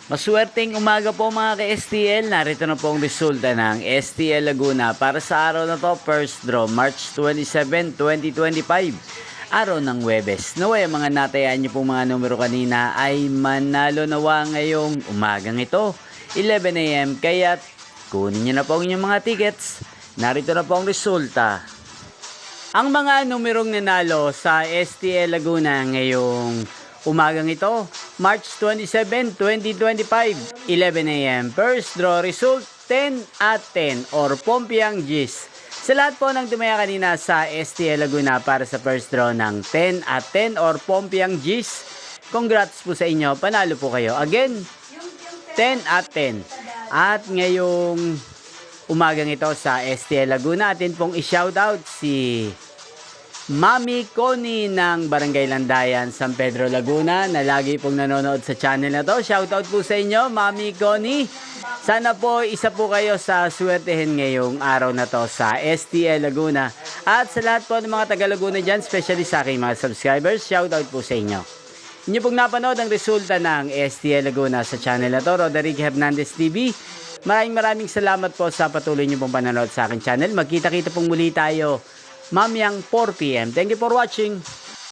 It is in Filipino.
Maswerteng umaga po mga ka-STL. Narito na po ang resulta ng STL Laguna para sa araw na to, first draw, March 27, 2025. Araw ng Huwebes. Naway ang mga natayaan niyo pong mga numero kanina ay manalo nawa ngayong umagang ito, 11 AM. Kaya kunin niyo na po ang inyong mga tickets. Narito na po ang resulta. Ang mga numerong nanalo sa STL Laguna ngayong umagang ito, March 27, 2025, 11 AM. First draw result, 10 at 10 or Pompiang Gis. Sa lahat po ng tumaya kanina sa STL Laguna para sa first draw ng 10 at 10 or Pompiang Gis, congrats po sa inyo, panalo po kayo. Again, 10 at 10. At ngayong umagang ito sa STL Laguna, atin pong i-shoutout si Mami Connie ng Barangay Landayan, San Pedro, Laguna, na lagi pong nanonood sa channel na to. Shoutout po sa inyo, Mami Connie. Sana po isa po kayo sa swertehin ngayong araw na to sa STL Laguna. At sa lahat po ng mga taga Laguna dyan, especially sa aking mga subscribers, shoutout po sa inyo. Inyo pong napanood ang resulta ng STL Laguna sa channel na to, Roderick Hernandez TV. Maraming salamat po sa patuloy nyo pong panonood sa aking channel. Magkita-kita pong muli tayo mamayang 4 PM. Thank you for watching.